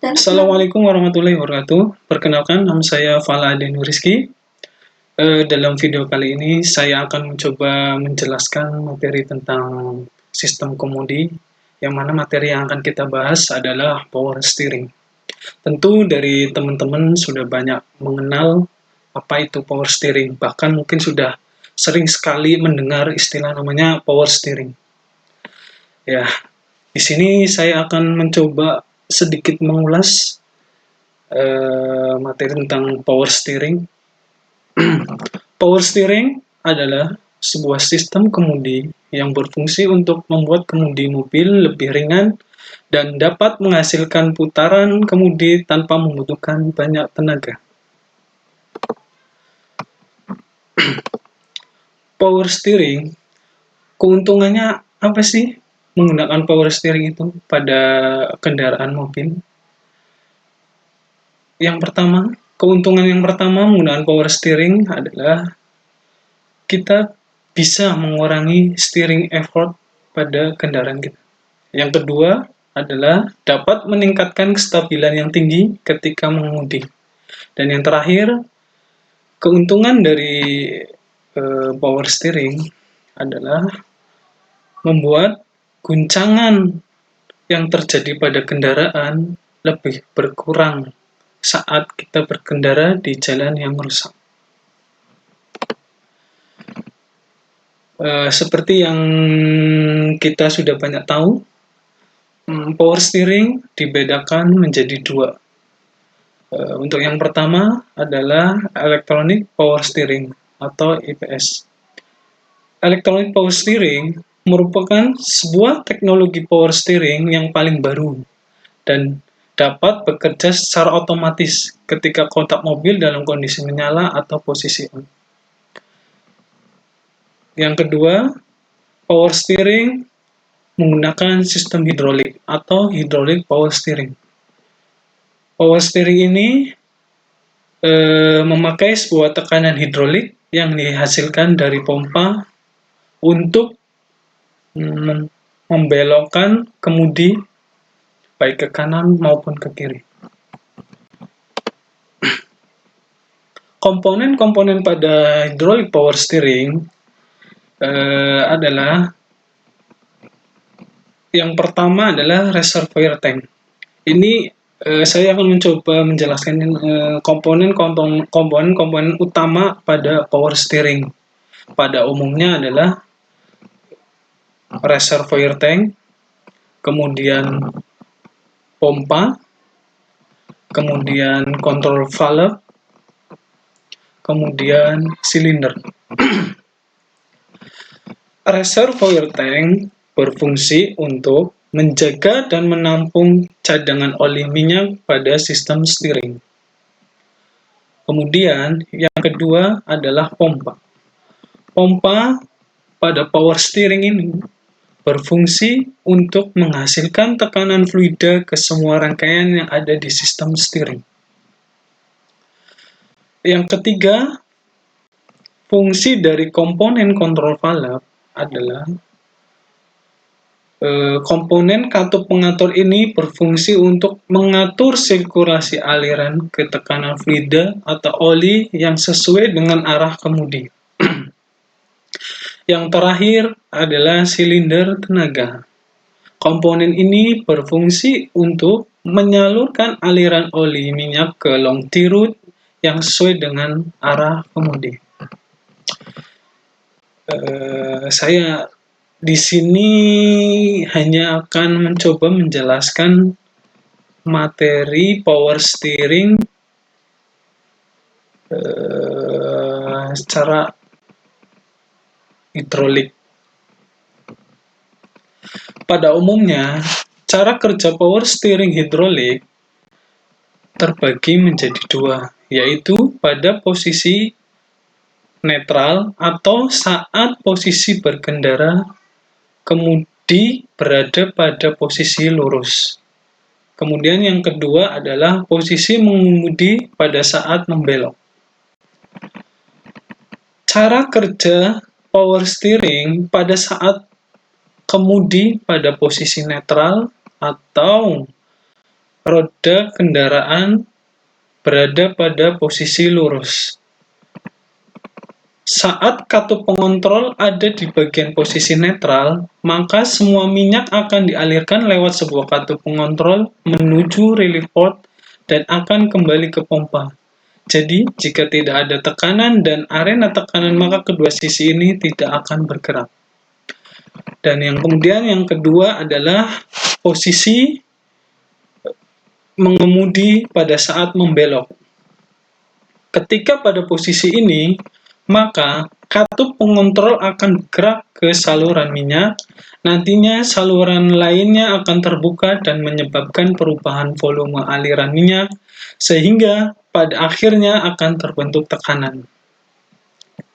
Assalamualaikum warahmatullahi wabarakatuh. Perkenalkan, nama saya Fala Ade Rizky. Dalam video kali ini, saya akan mencoba menjelaskan materi tentang sistem kemudi, yang mana materi yang akan kita bahas adalah power steering. Tentu dari teman-teman sudah banyak mengenal apa itu power steering, bahkan mungkin sudah sering sekali mendengar istilah namanya power steering. Ya, di sini saya akan mencoba sedikit mengulas materi tentang power steering. Power steering adalah sebuah sistem kemudi yang berfungsi untuk membuat kemudi mobil lebih ringan dan dapat menghasilkan putaran kemudi tanpa membutuhkan banyak tenaga. Power steering, keuntungannya apa sih menggunakan power steering itu pada kendaraan mobil? Keuntungan yang pertama menggunakan power steering adalah kita bisa mengurangi steering effort pada kendaraan kita. Yang kedua adalah dapat meningkatkan kestabilan yang tinggi ketika mengemudi. Dan yang terakhir, keuntungan dari power steering adalah membuat guncangan yang terjadi pada kendaraan lebih berkurang saat kita berkendara di jalan yang rusak. Seperti yang kita sudah banyak tahu, power steering dibedakan menjadi dua. Untuk yang pertama adalah electronic power steering atau EPS. Electronic power steering merupakan sebuah teknologi power steering yang paling baru dan dapat bekerja secara otomatis ketika kontak mobil dalam kondisi menyala atau posisi on. Yang kedua, power steering menggunakan sistem hidrolik atau hydraulic power steering. Power steering ini memakai sebuah tekanan hidrolik yang dihasilkan dari pompa untuk membelokkan kemudi baik ke kanan maupun ke kiri. Komponen-komponen pada hydraulic power steering adalah yang pertama adalah reservoir tank. Ini saya akan mencoba menjelaskan komponen-komponen utama pada power steering. Pada umumnya adalah reservoir tank, kemudian pompa, kemudian control valve, kemudian silinder. Reservoir tank berfungsi untuk menjaga dan menampung cadangan oli minyak pada sistem steering. Kemudian yang kedua adalah pompa. Pompa pada power steering ini berfungsi untuk menghasilkan tekanan fluida ke semua rangkaian yang ada di sistem steering. Yang ketiga, fungsi dari komponen control valve adalah komponen katup pengatur ini berfungsi untuk mengatur sirkulasi aliran ke tekanan fluida atau oli yang sesuai dengan arah kemudi. Yang terakhir adalah silinder tenaga. Komponen ini berfungsi untuk menyalurkan aliran oli minyak ke long T-rod yang sesuai dengan arah kemudi. Saya di sini hanya akan mencoba menjelaskan materi power steering secara hidrolik. Pada umumnya, cara kerja power steering hidrolik terbagi menjadi dua, yaitu pada posisi netral atau saat posisi berkendara kemudi berada pada posisi lurus. Kemudian yang kedua adalah posisi mengemudi pada saat membelok. Cara kerja power steering pada saat kemudi pada posisi netral atau roda kendaraan berada pada posisi lurus. Saat katup pengontrol ada di bagian posisi netral, maka semua minyak akan dialirkan lewat sebuah katup pengontrol menuju relief port dan akan kembali ke pompa. Jadi, jika tidak ada tekanan dan arena tekanan, maka kedua sisi ini tidak akan bergerak. Dan kemudian yang kedua adalah posisi mengemudi pada saat membelok. Ketika pada posisi ini, maka katup pengontrol akan bergerak ke saluran minyak. Nantinya saluran lainnya akan terbuka dan menyebabkan perubahan volume aliran minyak, sehingga pada akhirnya akan terbentuk tekanan.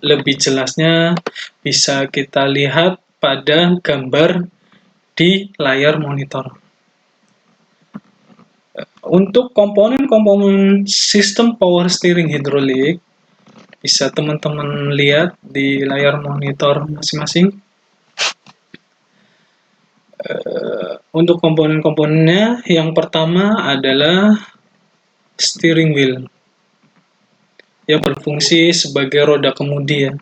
Lebih jelasnya bisa kita lihat pada gambar di layar monitor. Untuk komponen-komponen sistem power steering hidrolik, bisa teman-teman lihat di layar monitor masing-masing. Untuk komponen-komponennya, yang pertama adalah steering wheel. Yang berfungsi sebagai roda kemudi ya,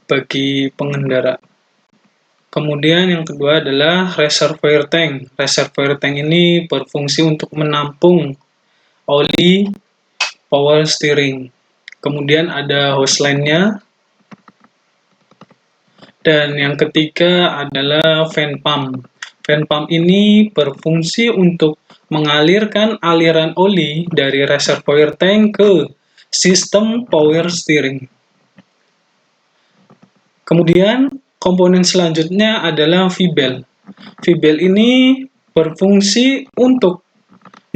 bagi pengendara. Kemudian yang kedua adalah reservoir tank. Reservoir tank ini berfungsi untuk menampung oli power steering. Kemudian ada hose line-nya. Dan yang ketiga adalah fan pump. Fan pump ini berfungsi untuk mengalirkan aliran oli dari reservoir tank ke sistem power steering. Kemudian komponen selanjutnya adalah V-bell. V-bell ini berfungsi untuk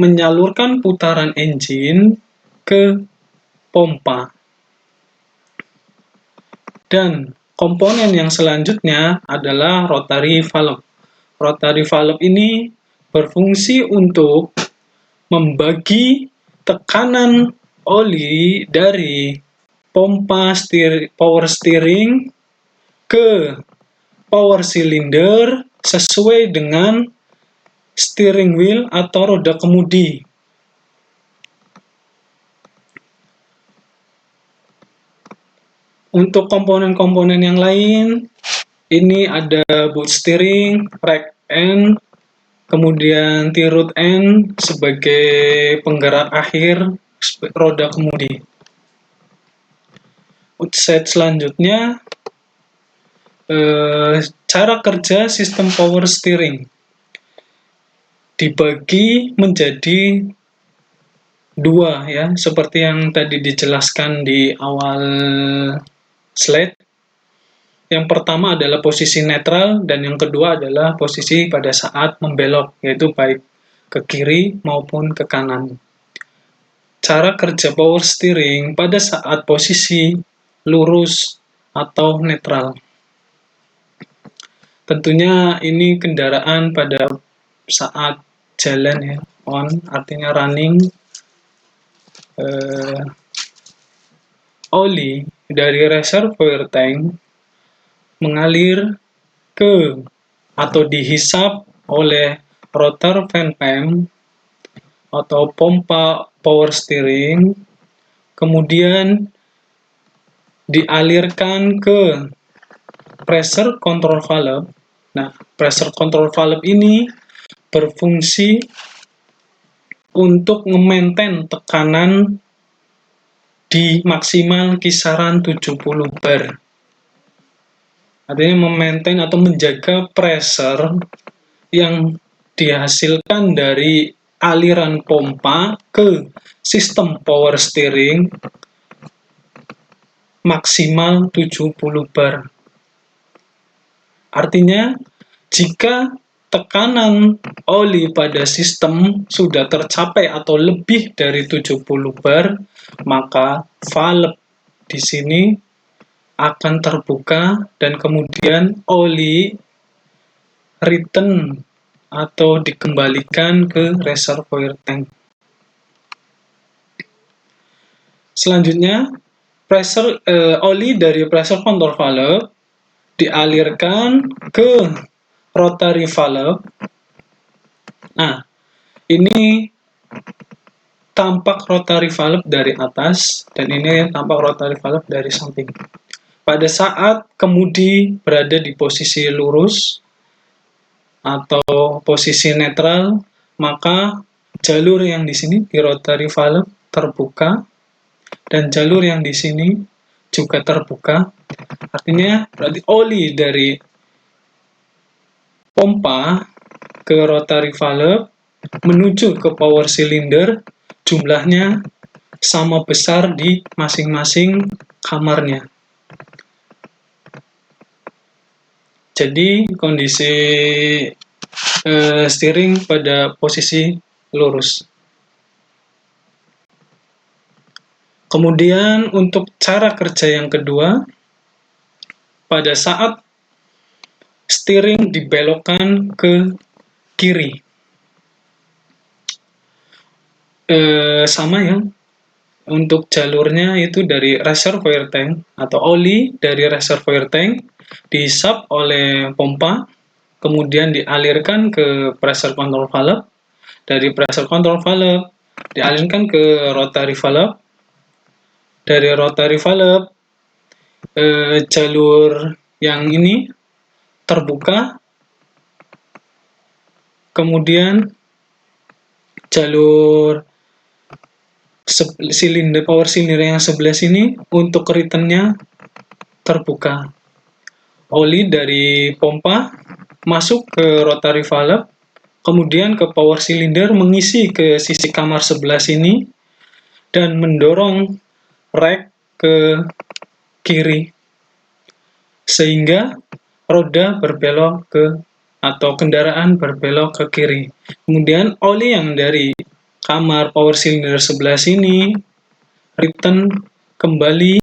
menyalurkan putaran engine ke pompa. Dan komponen yang selanjutnya adalah rotary valve. Rotary valve ini berfungsi untuk membagi tekanan oli dari pompa power steering ke power cylinder sesuai dengan steering wheel atau roda kemudi. Untuk komponen-komponen yang lain, ini ada boot steering, rack end, kemudian T-root end sebagai penggerak akhir roda kemudi. Set selanjutnya, cara kerja sistem power steering dibagi menjadi dua ya, seperti yang tadi dijelaskan di awal slide. Yang pertama adalah posisi netral dan yang kedua adalah posisi pada saat membelok, yaitu baik ke kiri maupun ke kanan. Cara kerja power steering pada saat posisi lurus atau netral. Tentunya ini kendaraan pada saat jalan ya, on artinya running. Oli dari reservoir tank mengalir ke atau dihisap oleh rotor fan pump atau pompa power steering, kemudian dialirkan ke pressure control valve. Nah, pressure control valve ini berfungsi untuk memaintain tekanan di maksimal kisaran 70 bar. Artinya memaintain atau menjaga pressure yang dihasilkan dari aliran pompa ke sistem power steering maksimal 70 bar. Artinya, jika tekanan oli pada sistem sudah tercapai atau lebih dari 70 bar, maka valve di sini akan terbuka dan kemudian oli return atau dikembalikan ke reservoir tank. Selanjutnya, oli dari pressure control valve dialirkan ke rotary valve. Nah, Ini tampak rotary valve dari atas, dan ini tampak rotary valve dari samping. Pada saat kemudi berada di posisi lurus atau posisi netral, maka jalur yang di sini di rotary valve terbuka, dan jalur yang di sini juga terbuka. Artinya berarti oli dari pompa ke rotary valve menuju ke power cylinder jumlahnya sama besar di masing-masing kamarnya. Jadi kondisi steering pada posisi lurus. Kemudian untuk cara kerja yang kedua, pada saat steering dibelokkan ke kiri, sama ya, untuk jalurnya itu dari reservoir tank atau oli dari reservoir tank dihisap oleh pompa, kemudian dialirkan ke pressure control valve, dari pressure control valve dialirkan ke rotary valve, dari rotary valve jalur yang ini terbuka, kemudian jalur silinder power cylinder yang sebelah sini untuk returnnya terbuka. Oli dari pompa masuk ke rotary valve, kemudian ke power cylinder mengisi ke sisi kamar sebelah sini dan mendorong rek ke kiri sehingga roda berbelok ke atau kendaraan berbelok ke kiri. Kemudian oli yang dari kamar power cylinder sebelah sini return kembali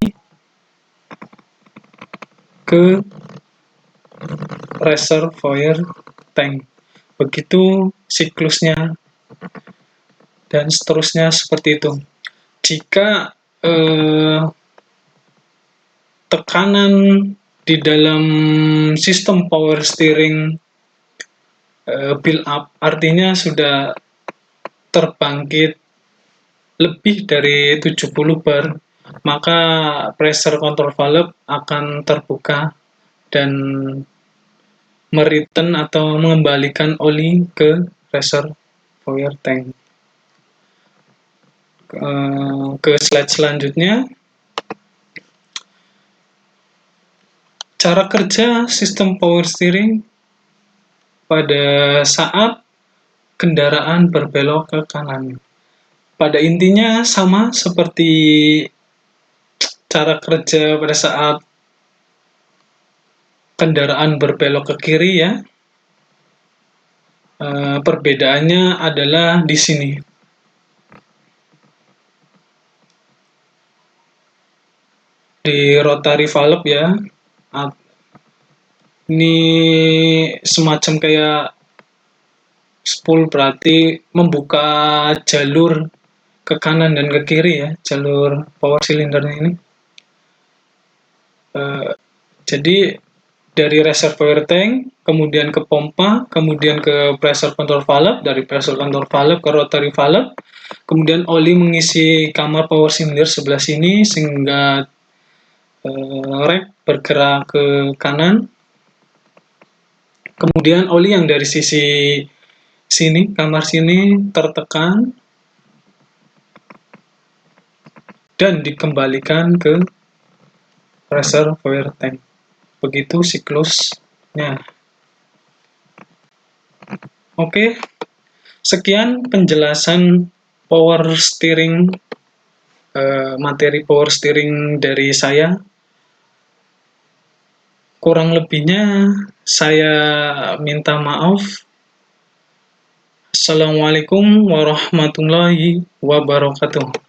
ke reservoir tank. Begitu siklusnya dan seterusnya seperti itu. Jika tekanan di dalam sistem power steering build up, artinya sudah terbangkit lebih dari 70 bar, maka pressure control valve akan terbuka dan mereturn atau mengembalikan oli ke reservoir tank. Ke slide selanjutnya, cara kerja sistem power steering pada saat kendaraan berbelok ke kanan. Pada intinya sama seperti cara kerja pada saat kendaraan berbelok ke kiri ya. Perbedaannya adalah di sini. Di rotary valve ya. Ini semacam kayak spool, berarti membuka jalur ke kanan dan ke kiri ya, jalur power cylindernya ini. Jadi dari reservoir tank, kemudian ke pompa, kemudian ke pressure control valve, dari pressure control valve ke rotary valve, kemudian oli mengisi kamar power cylinder sebelah sini sehingga rek bergerak ke kanan. Kemudian oli yang dari sisi sini, kamar sini tertekan dan dikembalikan ke reservoir tank. Begitu siklusnya. Oke, sekian penjelasan power steering, materi power steering dari saya. Kurang lebihnya saya minta maaf. Assalamualaikum warahmatullahi wabarakatuh.